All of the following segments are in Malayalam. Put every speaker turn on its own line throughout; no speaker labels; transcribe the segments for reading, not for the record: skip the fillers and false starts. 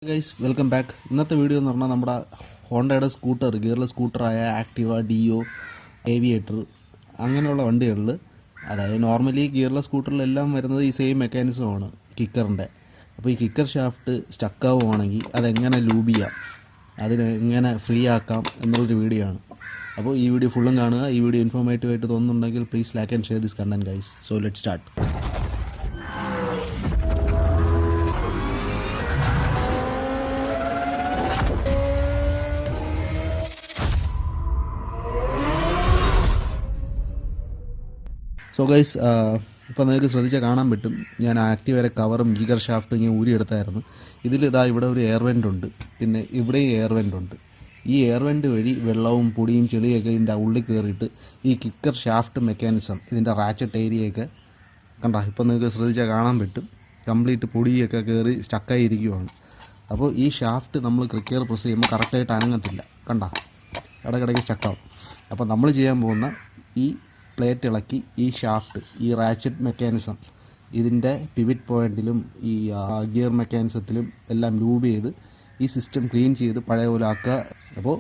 Guys welcome back. ഇന്നത്തെ വീഡിയോ എന്ന് പറഞ്ഞാൽ നമ്മുടെ ഹോണ്ടയുടെ സ്കൂട്ടർ, ഗിയർലെസ് സ്കൂട്ടറായ ആക്ടിവ, ഡിയോ, ഏവിയേറ്റർ അങ്ങനെയുള്ള വണ്ടികളിൽ, അതായത് നോർമലി ഗിയർലെസ് സ്കൂട്ടറിലെല്ലാം വരുന്നത് ഈ സെയിം മെക്കാനിസമാണ് കിക്കറിൻ്റെ. അപ്പോൾ ഈ കിക്കർ ഷാഫ്റ്റ് സ്റ്റക്കാവുകയാണെങ്കിൽ അതെങ്ങനെ ലൂബ് ചെയ്യാം, അതിന് എങ്ങനെ ഫ്രീ ആക്കാം എന്നുള്ളൊരു വീഡിയോ ആണ്. അപ്പോൾ ഈ വീഡിയോ ഫുള്ളും കാണുക. ഈ വീഡിയോ ഇൻഫോർമേറ്റീവ് ആയിട്ട് തോന്നുന്നുണ്ടെങ്കിൽ please like and share this content guys. So let start. So guys, ഇപ്പോൾ നിങ്ങൾക്ക് ശ്രദ്ധിച്ചാൽ കാണാൻ പറ്റും, ഞാൻ ആക്റ്റീവയുടെ കവറും ഗിയർ ഷാഫ്റ്റും ഇങ്ങനെ ഊരിയെടുത്തായിരുന്നു. ഇതിലിതാ ഇവിടെ ഒരു എയർ വെൻ്റ് ഉണ്ട്, പിന്നെ ഇവിടെയും എയർ വെൻ്റ് ഉണ്ട്. ഈ എയർ വെൻ്റ് വഴി വെള്ളവും പൊടിയും ചെളിയൊക്കെ ഇതിൻ്റെ ഉള്ളിൽ കയറിയിട്ട് ഈ കിക്കർ ഷാഫ്റ്റ് മെക്കാനിസം, ഇതിൻ്റെ റാച്ചറ്റ് ഏരിയയൊക്കെ കണ്ട, ഇപ്പോൾ നിങ്ങൾക്ക് ശ്രദ്ധിച്ചാൽ കാണാൻ പറ്റും, കംപ്ലീറ്റ് പൊടിയൊക്കെ കയറി സ്റ്റക്കായിരിക്കുവാണ്. അപ്പോൾ ഈ ഷാഫ്റ്റ് നമ്മൾ ക്രിക്കർ പ്രസ് ചെയ്യുമ്പോൾ കറക്റ്റായിട്ട് അനങ്ങത്തില്ല, കണ്ട, ഇടയ്ക്കിടയ്ക്ക് സ്റ്റക്കാവും. അപ്പോൾ നമ്മൾ ചെയ്യാൻ പോകുന്ന ഈ പ്ലേറ്റ് ഇളക്കി ഈ ഷാഫ്റ്റ്, ഈ റാച്ചറ്റ് മെക്കാനിസം ഇതിൻ്റെ പിവിറ്റ് പോയിൻറ്റിലും ഈ ഗിയർ മെക്കാനിസത്തിലും എല്ലാം ലൂബ് ചെയ്ത് ഈ സിസ്റ്റം ക്ലീൻ ചെയ്ത് പഴയ പോലെ ആക്കുക. അപ്പോൾ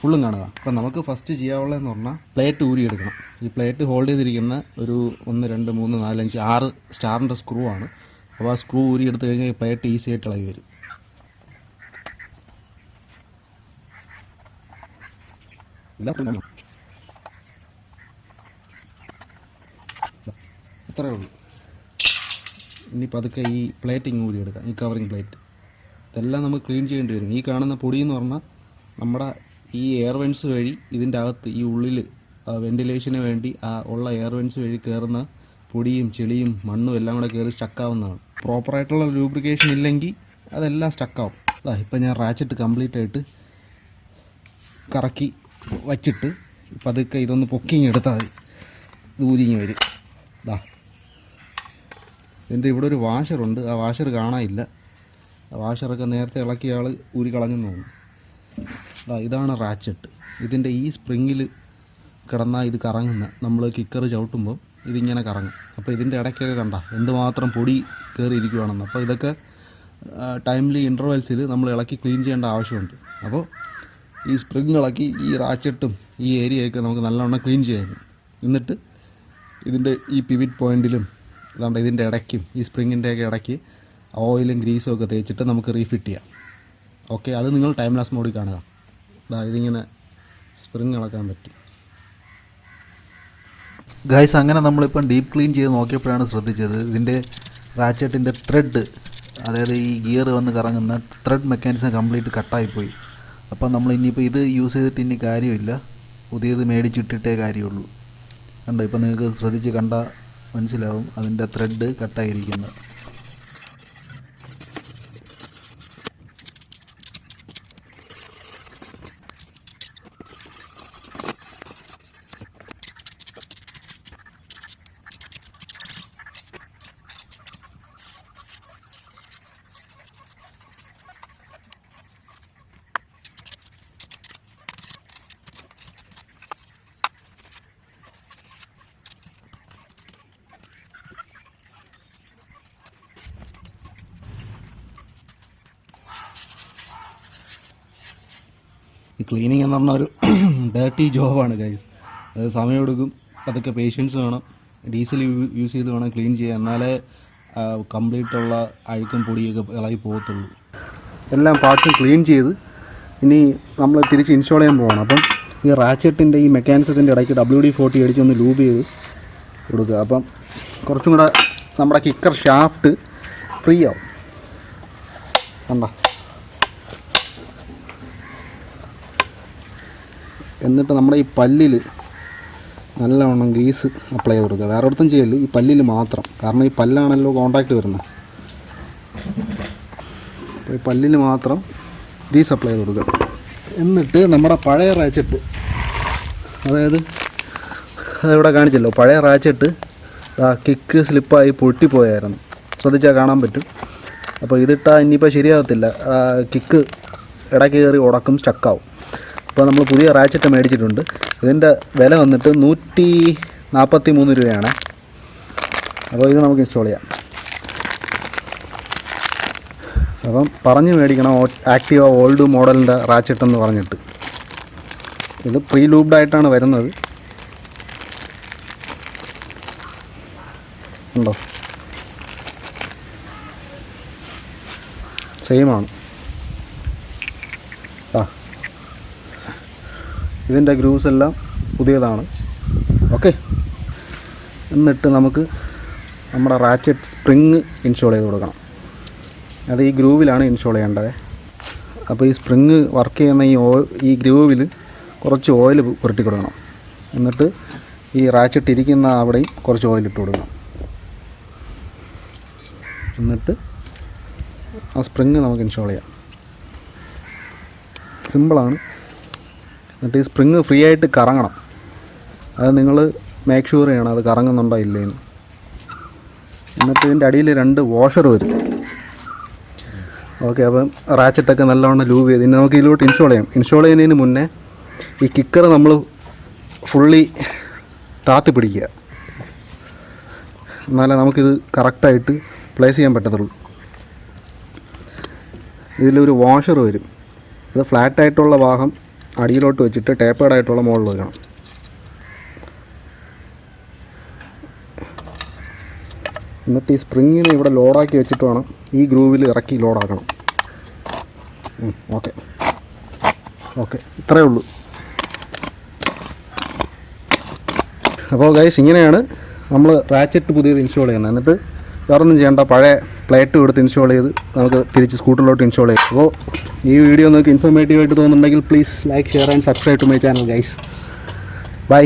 ഫുള്ളും കാണുക. അപ്പോൾ നമുക്ക് ഫസ്റ്റ് ചെയ്യാവുള്ളതെന്ന് പറഞ്ഞാൽ പ്ലേറ്റ് ഊരിയെടുക്കണം. ഈ പ്ലേറ്റ് ഹോൾഡ് ചെയ്തിരിക്കുന്ന ഒരു 1 2 3 4 5 6 സ്റ്റാറിൻ്റെ സ്ക്രൂ ആണ്. അപ്പോൾ ആ സ്ക്രൂ ഊരിയെടുത്ത് കഴിഞ്ഞാൽ ഈ പ്ലേറ്റ് ഈസി ആയിട്ട് ഇളകി വരും. അത്രേ ഉള്ളൂ. ഇനി പതുക്കെ ഈ പ്ലേറ്റിങ് ഊരി എടുക്കാം, ഈ കവറിങ് പ്ലേറ്റ്. ഇതെല്ലാം നമുക്ക് ക്ലീൻ ചെയ്യേണ്ടി വരും. ഈ കാണുന്ന പൊടി എന്ന് പറഞ്ഞാൽ നമ്മുടെ ഈ എയർ വെൻസ് വഴി ഇതിൻ്റെ അകത്ത് ഈ ഉള്ളിൽ വെൻറ്റിലേഷന് വേണ്ടി ഉള്ള എയർ വെൻസ് വഴി കയറുന്ന പൊടിയും ചെളിയും മണ്ണും എല്ലാം കൂടെ കയറി സ്റ്റക്കാവുന്നതാണ്. പ്രോപ്പറായിട്ടുള്ള ലൂബ്രിക്കേഷൻ ഇല്ലെങ്കിൽ അതെല്ലാം സ്റ്റക്കാവും. ഇപ്പം ഞാൻ റാച്ചറ്റ് കംപ്ലീറ്റ് ആയിട്ട് കറക്കി വച്ചിട്ട് പതുക്കെ ഇതൊന്ന് പൊക്കിങ് എടുത്താൽ മതി, ദൂരിങ്ങി വരും. ഇതിൻ്റെ ഇവിടെ ഒരു വാഷറുണ്ട്, ആ വാഷർ കാണാനില്ല. ആ വാഷറൊക്കെ നേരത്തെ ഇളക്കിയ ആൾ ഊരി കളഞ്ഞെന്ന് തോന്നുന്നു. ഇതാണ് റാച്ചറ്റ്. ഇതിൻ്റെ ഈ സ്പ്രിങ്ങിൽ കിടന്നാൽ ഇത് കറങ്ങുന്ന, നമ്മൾ കിക്കർ ചവിട്ടുമ്പോൾ ഇതിങ്ങനെ കറങ്ങും. അപ്പോൾ ഇതിൻ്റെ ഇടയ്ക്കൊക്കെ കണ്ട എന്തുമാത്രം പൊടി കയറിയിരിക്കുവാണെന്ന്. അപ്പോൾ ഇതൊക്കെ ടൈംലി ഇൻ്റർവെൽസിൽ നമ്മൾ ഇളക്കി ക്ലീൻ ചെയ്യേണ്ട ആവശ്യമുണ്ട്. അപ്പോൾ ഈ സ്പ്രിങ് ഇളക്കി ഈ റാച്ചറ്റും ഈ ഏരിയയൊക്കെ നമുക്ക് നല്ലവണ്ണം ക്ലീൻ ചെയ്യാൻ. എന്നിട്ട് ഇതിൻ്റെ ഈ പിവിറ്റ് പോയിൻറ്റിലും അതാണ്ട് ഇതിൻ്റെ ഇടയ്ക്കും ഈ സ്പ്രിങ്ങിൻ്റെയൊക്കെ ഇടയ്ക്ക് ഓയിലും ഗ്രീസും ഒക്കെ തേച്ചിട്ട് നമുക്ക് റീഫിറ്റ് ചെയ്യാം. ഓക്കെ, അത് നിങ്ങൾ ടൈം ലാപ്സ് മോഡിൽ കാണുക. ഇതിങ്ങനെ സ്പ്രിങ് ഇളക്കാൻ പറ്റും ഗൈസ്. അങ്ങനെ നമ്മളിപ്പം ഡീപ്പ് ക്ലീൻ ചെയ്ത് നോക്കിയപ്പോഴാണ് ശ്രദ്ധിച്ചത്, ഇതിൻ്റെ റാച്ചറ്റിൻ്റെ ത്രെഡ്, അതായത് ഈ ഗിയർ വന്ന് കറങ്ങുന്ന ത്രെഡ് മെക്കാനിസം കംപ്ലീറ്റ് കട്ടായിപ്പോയി. അപ്പം നമ്മൾ ഇനിയിപ്പോൾ ഇത് യൂസ് ചെയ്തിട്ട് ഇനി കാര്യമില്ല, പുതിയത് മേടിച്ചിട്ടിട്ടേ കാര്യമുള്ളൂ. കണ്ടോ, ഇപ്പം നിങ്ങൾക്ക് ശ്രദ്ധിച്ച് കണ്ടാൽ മനസ്സിലാവും അതിൻ്റെ ത്രെഡ് കട്ടായിരിക്കുന്നത്. ഈ ക്ലീനിങ് എന്ന് പറഞ്ഞാൽ ഒരു ഡേർട്ടി ജോബാണ് ഗൈസ്. അത് സമയമെടുക്കും, അതൊക്കെ പേഷ്യൻസ് വേണം, ഡീസൽ യൂസ് ചെയ്ത് വേണം ക്ലീൻ ചെയ്യാൻ, എന്നാലേ കംപ്ലീറ്റുള്ള അഴുക്കും പൊടിയൊക്കെ ഇളകി പോകത്തുള്ളൂ. എല്ലാം പാർട്സും ക്ലീൻ ചെയ്ത് ഇനി നമ്മൾ തിരിച്ച് ഇൻസ്റ്റാൾ ചെയ്യാൻ പോകണം. അപ്പം ഈ റാച്ചറ്റിൻ്റെ ഈ മെക്കാനിസത്തിൻ്റെ ഇടയ്ക്ക് WD-40 അടിച്ചൊന്ന് ലൂബ് ചെയ്ത് കൊടുക്കുക. അപ്പം കുറച്ചും കൂടെ നമ്മുടെ കിക്കർ ഷാഫ്റ്റ് ഫ്രീ ആവും. കണ്ട, എന്നിട്ട് നമ്മുടെ ഈ പല്ലിൽ നല്ലവണ്ണം ഗ്രീസ് അപ്ലൈ ചെയ്ത് കൊടുക്കുക. വേറെ ഒരിടത്തും ചെയ്യല്, ഈ പല്ലിൽ മാത്രം, കാരണം ഈ പല്ലാണല്ലോ കോൺടാക്റ്റ് വരുന്നത്. അപ്പോൾ ഈ പല്ലിൽ മാത്രം ഗ്രീസ് അപ്ലൈ ചെയ്ത് കൊടുക്കുക. എന്നിട്ട് നമ്മുടെ പഴയ റാച്ചറ്റ്, അതായത് അതിവിടെ കാണിച്ചല്ലോ, പഴയ റാച്ചറ്റ് കിക്ക് സ്ലിപ്പായി പൊട്ടിപ്പോയായിരുന്നു, ശ്രദ്ധിച്ചാൽ കാണാൻ പറ്റും. അപ്പോൾ ഇതിട്ടാൽ ഇനിയിപ്പോൾ ശരിയാകത്തില്ല, കിക്ക് ഇടയ്ക്ക് കയറി ഉടക്കും, സ്റ്റക്കാവും. ഇപ്പോൾ നമ്മൾ പുതിയ റാച്ചറ്റ് മേടിച്ചിട്ടുണ്ട്. ഇതിൻ്റെ വില വന്നിട്ട് 143 രൂപയാണ്. അപ്പോൾ ഇത് നമുക്ക് ഇൻസ്റ്റാൾ ചെയ്യാം. അപ്പം പറഞ്ഞ് മേടിക്കണം ആക്റ്റീവ ഓൾഡ് മോഡലിൻ്റെ റാച്ചറ്റ് എന്ന് പറഞ്ഞിട്ട്. ഇത് പ്രീ ലൂബ്ഡായിട്ടാണ് വരുന്നത്. ഉണ്ടോ, സെയിമാണ്. ഇതിൻ്റെ ഗ്രൂസ് എല്ലാം പുതിയതാണ്. ഓക്കെ, എന്നിട്ട് നമുക്ക് നമ്മുടെ റാച്ചറ്റ് സ്പ്രിങ് ഇൻസ്റ്റോൾ ചെയ്ത് കൊടുക്കണം. അത് ഈ ഗ്രൂവിലാണ് ഇൻസ്റ്റോൾ ചെയ്യേണ്ടത്. അപ്പോൾ ഈ സ്പ്രിങ് വർക്ക് ചെയ്യുന്ന ഈ ഗ്രൂവിൽ കുറച്ച് ഓയിൽ പുരട്ടി കൊടുക്കണം. എന്നിട്ട് ഈ റാച്ചറ്റ് ഇരിക്കുന്ന അവിടെയും കുറച്ച് ഓയിൽ ഇട്ട് കൊടുക്കണം. എന്നിട്ട് ആ സ്പ്രിങ് നമുക്ക് ഇൻസ്റ്റോൾ ചെയ്യാം. സിമ്പിളാണ്. എന്നിട്ട് ഈ സ്പ്രിങ് ഫ്രീ ആയിട്ട് കറങ്ങണം. അത് നിങ്ങൾ മേക്ക് ഷുവർ ചെയ്യണം അത് കറങ്ങുന്നുണ്ടോ ഇല്ലേന്ന്. എന്നിട്ട് ഇതിൻ്റെ അടിയിൽ 2 വാഷർ വരും. ഓക്കെ, അപ്പം റാച്ചറ്റൊക്കെ നല്ലവണ്ണം ലൂബ് ചെയ്ത് ഇനി നമുക്ക് ഇതിലോട്ട് ഇൻസ്റ്റോൾ ചെയ്യാം. ഇൻസ്റ്റോൾ ചെയ്യുന്നതിന് മുന്നേ ഈ കിക്കർ നമ്മൾ ഫുള്ളി താത്തി പിടിക്കുക, എന്നാലേ നമുക്കിത് കറക്റ്റായിട്ട് പ്ലേസ് ചെയ്യാൻ പറ്റത്തുള്ളൂ. ഇതിലൊരു വാഷർ വരും. ഇത് ഫ്ലാറ്റായിട്ടുള്ള ഭാഗം അടിയിലോട്ട് വെച്ചിട്ട് ടേപ്പേഡായിട്ടുള്ള മുകളിൽ വെക്കണം. എന്നിട്ട് ഈ സ്പ്രിങ്ങിനെ ഇവിടെ ലോഡാക്കി വെച്ചിട്ട് വേണം ഈ ഗ്രൂവിൽ ഇറക്കി ലോഡാക്കണം. ഓക്കെ ഓക്കെ, ഇത്രയേ ഉള്ളൂ. അപ്പോൾ ഗൈസ്, ഇങ്ങനെയാണ് നമ്മൾ റാച്ചറ്റ് പുതിയത് ഇൻസ്റ്റോൾ ചെയ്യുന്നത്. എന്നിട്ട് വേറൊന്നും ചെയ്യേണ്ട, പഴയ പ്ലേറ്റ് കൊടുത്ത് ഇൻസ്റ്റോൾ ചെയ്ത് നമുക്ക് തിരിച്ച് സ്കൂട്ടറിലോട്ട് ഇൻസ്റ്റോൾ ചെയ്യാം. അപ്പോൾ ഈ വീഡിയോ നിങ്ങൾക്ക് ഇൻഫോർമേറ്റീവ് ആയിട്ട് തോന്നുന്നുണ്ടെങ്കിൽ please like, share and subscribe to my channel guys. By.